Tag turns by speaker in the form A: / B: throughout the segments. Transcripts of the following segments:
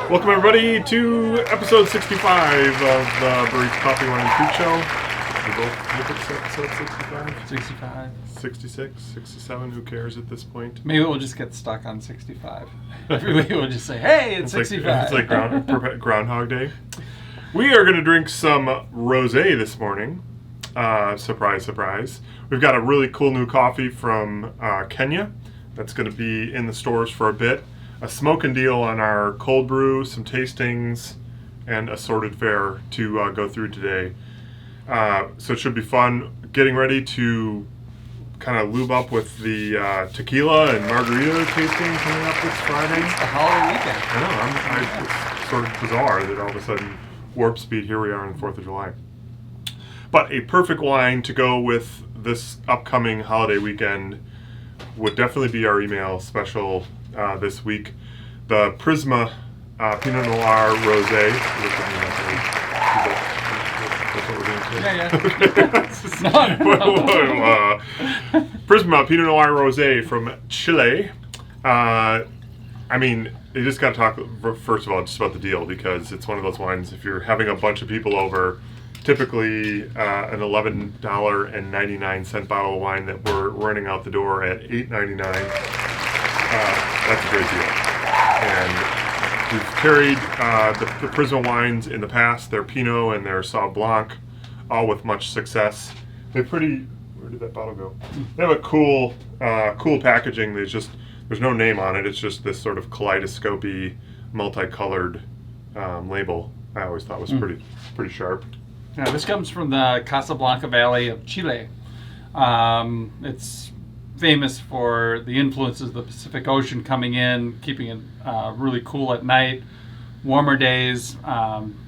A: Welcome everybody to episode 65 of the Barriques Coffee, Wine, and Treat Show. We both look at episode 65?
B: 65.
A: 66, 67, who cares at this point?
B: Maybe we'll just get stuck on 65. Every week we'll just say, hey, it's 65.
A: It's like Groundhog Day. We are going to drink some rosé this morning. Surprise, surprise. We've got a really cool new coffee from Kenya that's going to be in the stores for a bit. A smoke and deal on our cold brew, some tastings, and assorted fare to go through today. So it should be fun. Getting ready to kind of lube up with the tequila and margarita tasting coming up this Friday.
B: It's the holiday weekend.
A: I know. It's sort of bizarre that all of a sudden, warp speed, here we are on the 4th of July. But a perfect wine to go with this upcoming holiday weekend would definitely be our email special this week. The Prisma Pinot Noir Rosé. That's what we're doing today?
B: Yeah.
A: Prisma Pinot Noir Rosé from Chile. I mean, you just got to talk, first of all, just about the deal, because it's one of those wines, if you're having a bunch of people over, typically an $11.99 bottle of wine that we're running out the door at $8.99. That's a great deal. And we've carried the Prisma wines in the past, their Pinot and their Sauv Blanc, all with much success. They're pretty, where did that bottle go? They have a cool packaging. There's no name on it. It's just this sort of kaleidoscopy, multicolored label. I always thought was pretty sharp.
B: Yeah, this comes from the Casablanca Valley of Chile. It's famous for the influences of the Pacific Ocean coming in, keeping it really cool at night, warmer days.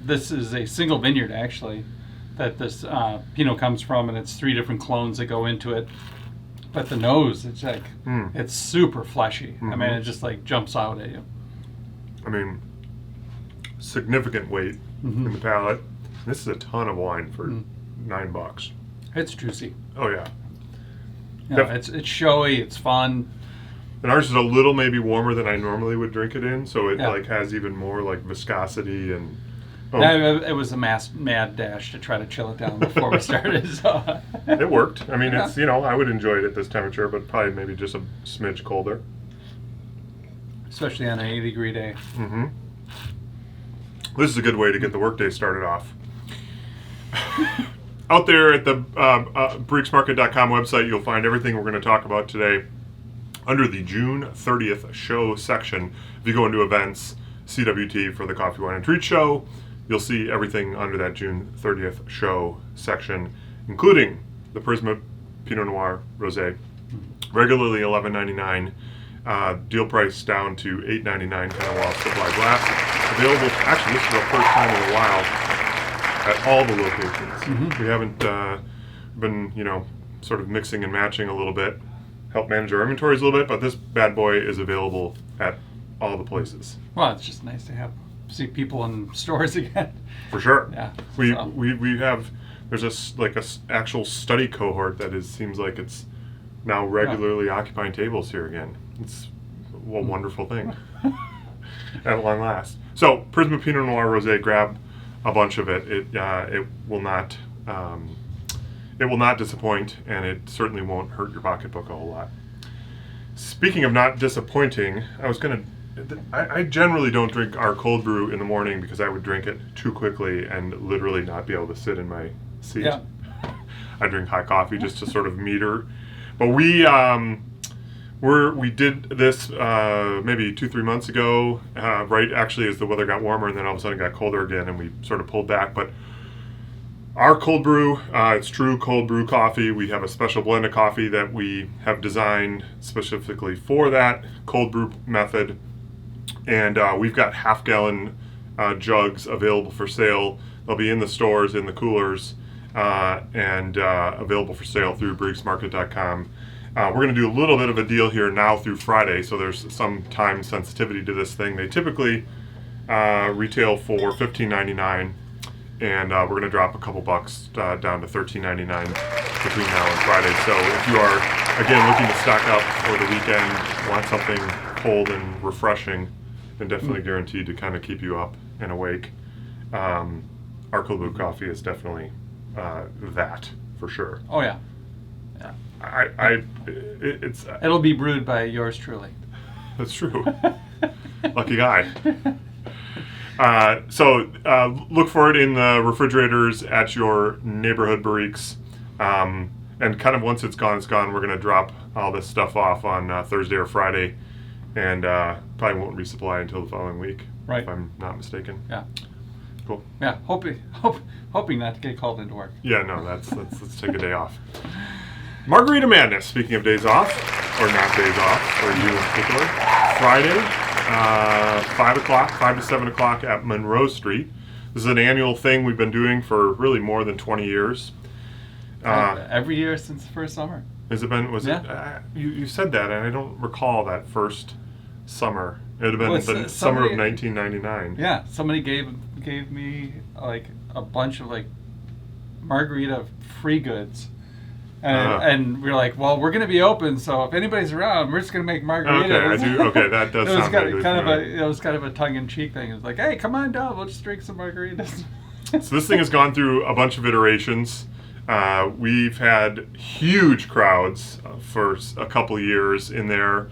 B: This is a single vineyard, actually, that this Pinot comes from, and it's 3 different clones that go into it. But the nose, it's like, it's super fleshy. I mean, it just like jumps out at you. I
A: mean, significant weight in the palate. This is a ton of wine for $9.
B: It's juicy.
A: Oh yeah.
B: Yeah, it's showy. It's fun.
A: And ours is a little maybe warmer than I normally would drink it in, so it like has even more like viscosity and.
B: It was a mad dash to try to chill it down before we started. So.
A: It worked. I mean, it's I would enjoy it at this temperature, but probably maybe just a smidge colder.
B: Especially on an 80-degree day.
A: Mm-hmm. This is a good way to get the workday started off. Out there at the BarriquesMarket.com website, you'll find everything we're going to talk about today under the June 30th show section. If you go into events, CWT for the Coffee, Wine, and Treat Show, you'll see everything under that June 30th show section, including the Prisma Pinot Noir Rosé, regularly $11.99, deal price down to $8.99 kind of while supply glass. Available, actually this is the first time in a while, at all the locations. We haven't been, sort of mixing and matching a little bit, help manage our inventories a little bit, but this bad boy is available at all the places.
B: Well, it's just nice to see people in stores again.
A: For sure.
B: Yeah.
A: We have, there's a actual study cohort that seems like it's now regularly occupying tables here again. It's a wonderful thing at long last. So Prisma Pinot Noir Rosé, grab a bunch of it. It will not disappoint, and it certainly won't hurt your pocketbook a whole lot. Speaking of not disappointing, I generally don't drink our cold brew in the morning because I would drink it too quickly and literally not be able to sit in my seat.
B: Yeah.
A: I drink hot coffee just to sort of meter. But we did this maybe 2-3 months ago, right actually as the weather got warmer, and then all of a sudden it got colder again, and we sort of pulled back. But our cold brew, it's true cold brew coffee. We have a special blend of coffee that we have designed specifically for that cold brew method. And we've got half-gallon jugs available for sale. They'll be in the stores, in the coolers, and available for sale through BarriquesMarket.com. We're going to do a little bit of a deal here now through Friday, so there's some time sensitivity to this thing. They typically retail for $15.99, and we're going to drop a couple bucks down to $13.99 between now and Friday. So if you are, again, looking to stock up for the weekend, want something cold and refreshing, and definitely guaranteed to kind of keep you up and awake, our cold brew coffee is definitely that for sure.
B: Oh yeah. It'll be brewed by yours truly.
A: That's true. Lucky guy. So look for it in the refrigerators at your neighborhood Barriques. And kind of once it's gone, we're going to drop all this stuff off on Thursday or Friday, and probably won't resupply until the following week,
B: right?
A: If I'm not mistaken.
B: Yeah.
A: Cool.
B: Yeah. Hoping not to get called into work.
A: Yeah. No. Let's take a day off. Margarita Madness. Speaking of days off, or not days off, for you in particular, Friday, 5 to 7 o'clock at Monroe Street. This is an annual thing we've been doing for really more than 20 years.
B: Every year since the first summer.
A: Has it been? Was it? You said that, and I don't recall that first summer. It would have been the summer of 1999.
B: Yeah, somebody gave me like a bunch of like margarita free goods. And we were like, well, we're going to be open, so if anybody's around, we're just going to make margaritas.
A: Okay, Okay, that does sound vaguely familiar.
B: It was kind of a tongue-in-cheek thing. It was like, hey, come on down, we'll just drink some margaritas.
A: So this thing has gone through a bunch of iterations. We've had huge crowds for a couple of years in there.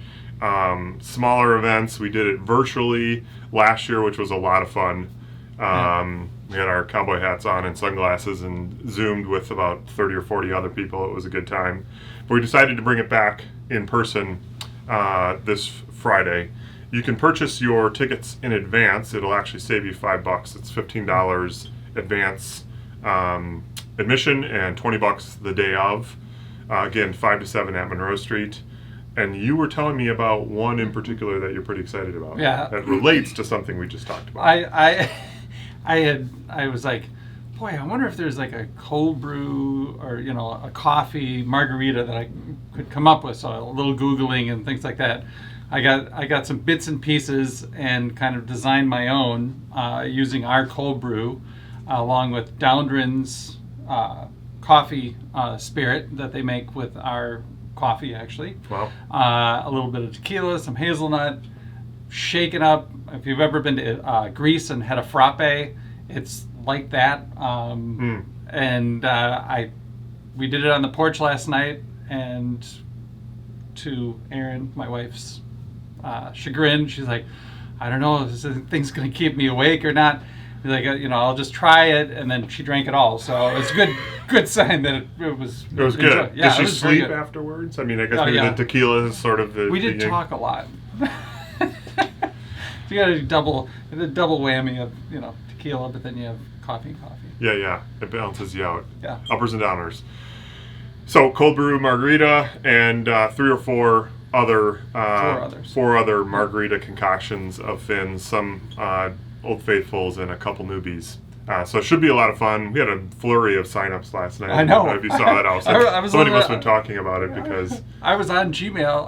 A: Smaller events. We did it virtually last year, which was a lot of fun. We had our cowboy hats on and sunglasses and Zoomed with about 30 or 40 other people. It was a good time. But we decided to bring it back in person this Friday. You can purchase your tickets in advance. It'll actually save you $5. It's $15 advance admission and $20 the day of. Again, 5 to 7 at Monroe Street. And you were telling me about one in particular that you're pretty excited about.
B: Yeah.
A: That relates to something we just talked about.
B: I was like, boy, I wonder if there's like a cold brew or, a coffee margarita that I could come up with. So a little Googling and things like that. I got some bits and pieces and kind of designed my own using our cold brew along with Downdren's coffee spirit that they make with our coffee, actually.
A: Wow.
B: A little bit of tequila, some hazelnut, shake it up. If you've ever been to Greece and had a frappe, it's like that. And we did it on the porch last night, and to Erin, my wife's chagrin, she's like, I don't know if this thing's going to keep me awake or not. He's like, I'll just try it, and then she drank it all. So it's a good sign that it was.
A: It was good.
B: Yeah,
A: did she sleep afterwards? I mean, I guess maybe the tequila is sort of the.
B: We did talk a lot. You got a double whammy of tequila, but then you have coffee.
A: Yeah, it balances you out.
B: Yeah,
A: uppers and downers. So cold brew margarita and 3 or 4 other four other margarita concoctions of Finn's, some Old Faithfuls and a couple newbies. So it should be a lot of fun. We had a flurry of sign-ups last night.
B: I know.
A: I don't know if you saw that. Somebody must have been talking about it because
B: I was on Gmail,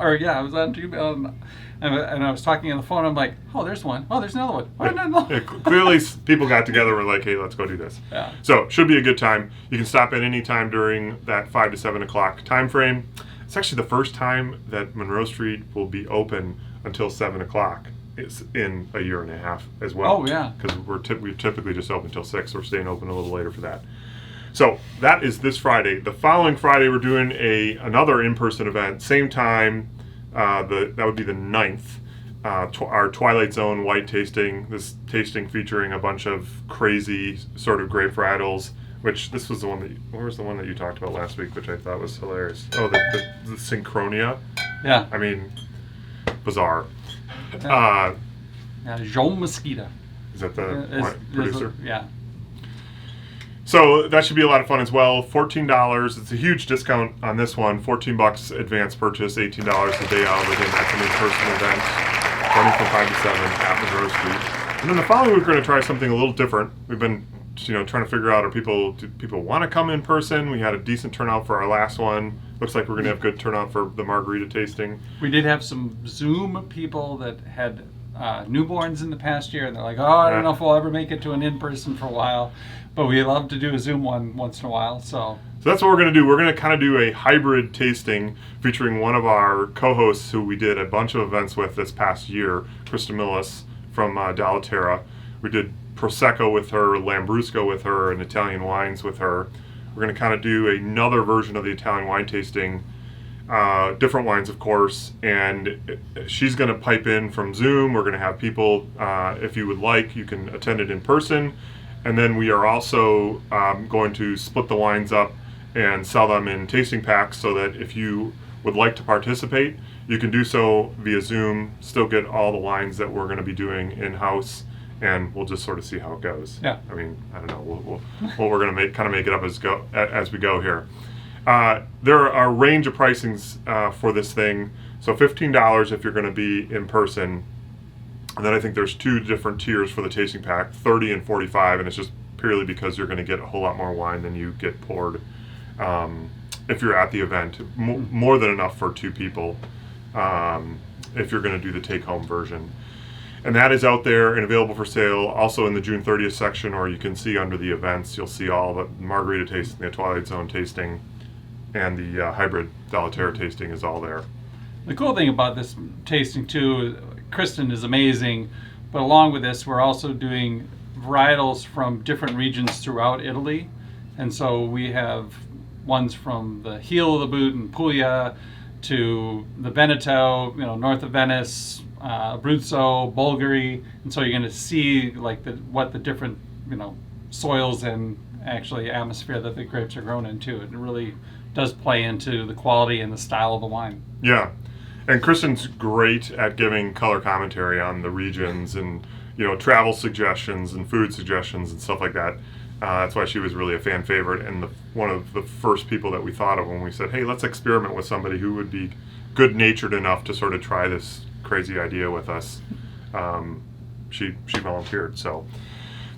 B: and I was talking on the phone. I'm like, oh, there's one. Oh, there's another one.
A: Yeah, clearly people got together and were like, hey, let's go do this.
B: Yeah.
A: So it should be a good time. You can stop at any time during that 5 to 7 o'clock time frame. It's actually the first time that Monroe Street will be open until 7 o'clock. It's in a year and a half as well.
B: Oh, yeah.
A: Because we've typically just open until 6. We're staying open a little later for that. So that is this Friday. The following Friday, we're doing another in-person event. Same time. That would be the 9th. Our Twilight Zone white tasting. This tasting featuring a bunch of crazy sort of grape varietals. Which this was the one where was the one that you talked about last week, which I thought was hilarious. Oh, the Synchronia.
B: Yeah.
A: I mean, bizarre.
B: Yeah. Jean Mosquita.
A: Is that the producer?
B: Yeah.
A: So that should be a lot of fun as well. $14. It's a huge discount on this one. $14 advance purchase, $18 the day of. Again, that's an in-person event running from 5 to 7 at Monroe Street. And then the following week, we're going to try something a little different. We've been trying to figure out, do people want to come in person? We had a decent turnout for our last one. Looks like we're going to have good turnout for the margarita tasting.
B: We did have some Zoom people that had newborns in the past year, and they're like, "Oh, I don't know if we'll ever make it to an in-person for a while," but we love to do a Zoom one once in a while. So
A: that's what we're going to do. We're going to kind of do a hybrid tasting featuring one of our co-hosts who we did a bunch of events with this past year, Krista Millis from Dallaterra. We did Prosecco with her, Lambrusco with her, and Italian wines with her. We're going to kind of do another version of the Italian wine tasting, different wines, of course, and she's going to pipe in from Zoom. We're going to have people, if you would like, you can attend it in person, and then we are also going to split the wines up and sell them in tasting packs so that if you would like to participate, you can do so via Zoom, still get all the wines that we're going to be doing in-house, and we'll just sort of see how it goes.
B: Yeah.
A: I mean, I don't know. We're going to make it up as we go here. There are a range of pricings for this thing. So $15 if you're going to be in person. And then I think there's 2 different tiers for the tasting pack, 30 and 45, and it's just purely because you're going to get a whole lot more wine than you get poured if you're at the event. More than enough for 2 people if you're going to do the take-home version. And that is out there and available for sale also in the June 30th section, or you can see under the events, you'll see all the margarita tasting, the Twilight Zone tasting, and the hybrid Dallaterra tasting is all there.
B: the cool thing about this tasting too, Kristen is amazing, but along with this, we're also doing varietals from different regions throughout Italy. And so we have ones from the heel of the boot in Puglia to the Veneto, north of Venice, Abruzzo, Bulgari, and so you're going to see like what the different soils and actually atmosphere that the grapes are grown into. It really does play into the quality and the style of the wine.
A: Yeah, and Kristen's great at giving color commentary on the regions and travel suggestions and food suggestions and stuff like that. That's why she was really a fan favorite and one of the first people that we thought of when we said, hey, let's experiment with somebody who would be good-natured enough to sort of try this crazy idea with us. She volunteered. So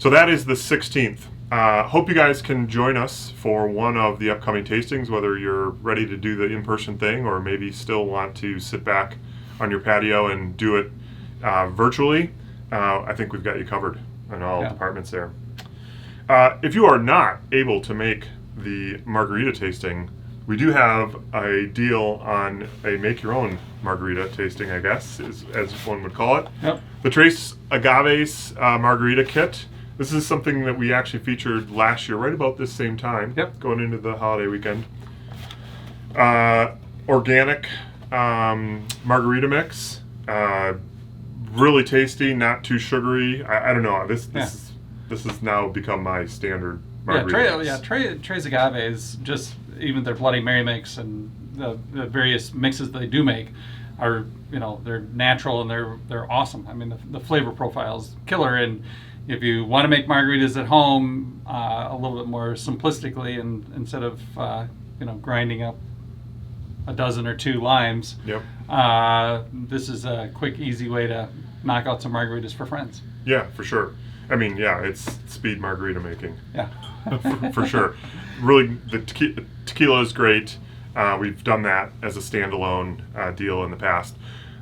A: that is the 16th. Hope you guys can join us for one of the upcoming tastings, whether you're ready to do the in-person thing or maybe still want to sit back on your patio and do it virtually. I think we've got you covered in all departments there. If you are not able to make the margarita tasting, we do have a deal on a make-your-own margarita tasting, I guess, as one would call it.
B: Yep.
A: The Trace Agaves margarita kit. This is something that we actually featured last year, right about this same time, going into the holiday weekend. Organic margarita mix. Really tasty, not too sugary. I don't know. This has now become my standard margarita mix.
B: Tres Agaves, just even their Bloody Mary mix and the various mixes they do make are, they're natural and they're awesome. I mean, the flavor profile is killer. And if you want to make margaritas at home a little bit more simplistically, and instead of grinding up a dozen or 2 limes, this is a quick, easy way to knock out some margaritas for friends.
A: Yeah, for sure. I mean, it's speed margarita making.
B: Yeah.
A: for sure. Really, the tequila is great. We've done that as a standalone deal in the past.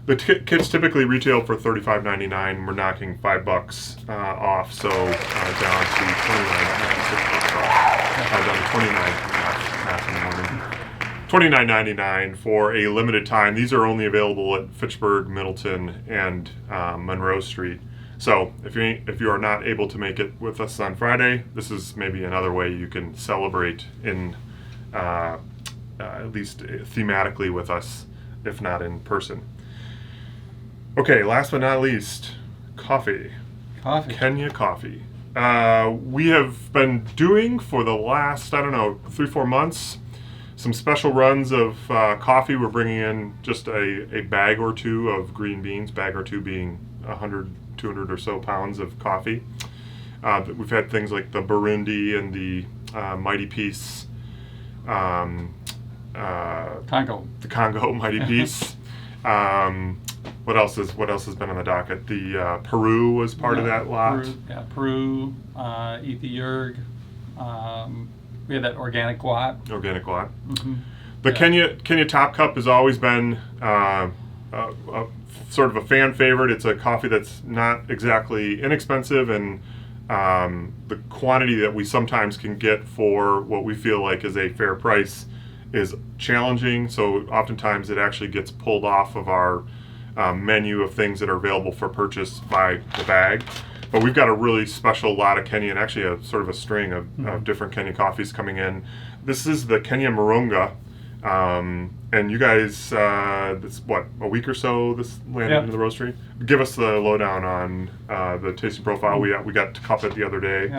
A: The kits typically retail for $35.99. We're knocking $5 off, so down to $29.99 for a limited time. These are only available at Fitchburg, Middleton, and Monroe Street. So if you are not able to make it with us on Friday, this is maybe another way you can celebrate in at least thematically with us, if not in person. Okay, last but not least, coffee. Kenya coffee. We have been doing for the last, 3-4 months, some special runs of coffee. We're bringing in just a bag or 2 of green beans, bag or 2 being 100, 200 or so pounds of coffee. We've had things like the Burundi and the Mighty Peace,
B: Congo.
A: The Congo Mighty Peace. What else has been on the docket? The Peru was part of that lot.
B: Peru, Ethiopia. We had that organic guat.
A: Mm-hmm. The Kenya Top Cup has always been sort of a fan favorite. It's a coffee that's not exactly inexpensive, and the quantity that we sometimes can get for what we feel like is a fair price is challenging. So oftentimes it actually gets pulled off of our menu of things that are available for purchase by the bag. But we've got a really special lot of Kenya, and actually a sort of a string of different Kenya coffees coming in. This is the Kenya Moronga. And you guys, this a week or so this landed into the roastery. Give us the lowdown on the tasting profile. We got to cup it the other day.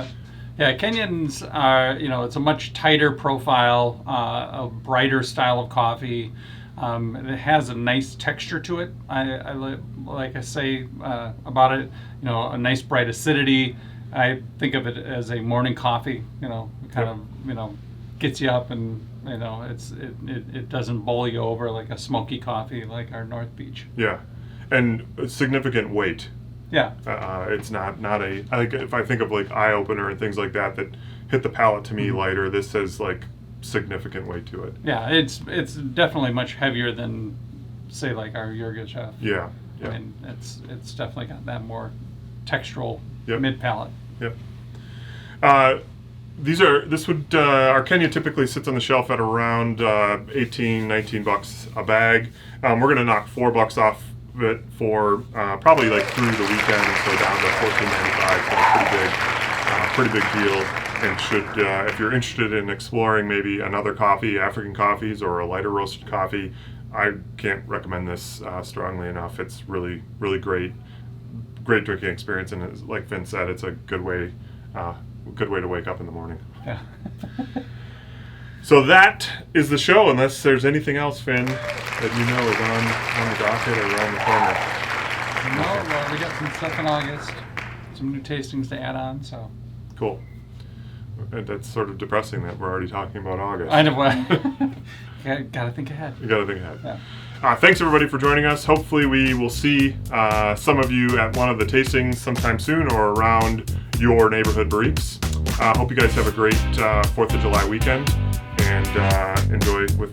B: Yeah, Kenyans are, it's a much tighter profile, a brighter style of coffee. It has a nice texture to it. I like I say about it, a nice bright acidity. I think of it as a morning coffee. Gets you up, and it doesn't bowl you over like a smoky coffee like our North Beach.
A: Yeah, and significant weight.
B: Yeah.
A: It's not a, if I think of like eye opener and things like that hit the palate to me lighter, this has like significant weight to it.
B: Yeah, it's definitely much heavier than say like our Yirgacheffe.
A: Yeah.
B: I mean, it's definitely got that more textural mid palate.
A: Yep. Our Kenya typically sits on the shelf at around $18-19 a bag. We're going to knock $4 off of it for probably like through the weekend, so down to $14.95. So pretty big deal. And if you're interested in exploring maybe another coffee, African coffees, or a lighter roasted coffee, I can't recommend this strongly enough. It's really, really great drinking experience, and like Finn said, it's a good way to wake up in the morning.
B: Yeah.
A: So that is the show, unless there's anything else, Finn, that you know is on the docket or around the corner.
B: No, well, we got some stuff in August, some new tastings to add on, so.
A: Cool. And that's sort of depressing that we're already talking about August.
B: I know. Gotta think ahead.
A: You gotta think ahead.
B: Yeah.
A: Thanks everybody for joining us. Hopefully we will see some of you at one of the tastings sometime soon or around your neighborhood Barriques. Hope you guys have a great 4th of July weekend and enjoy with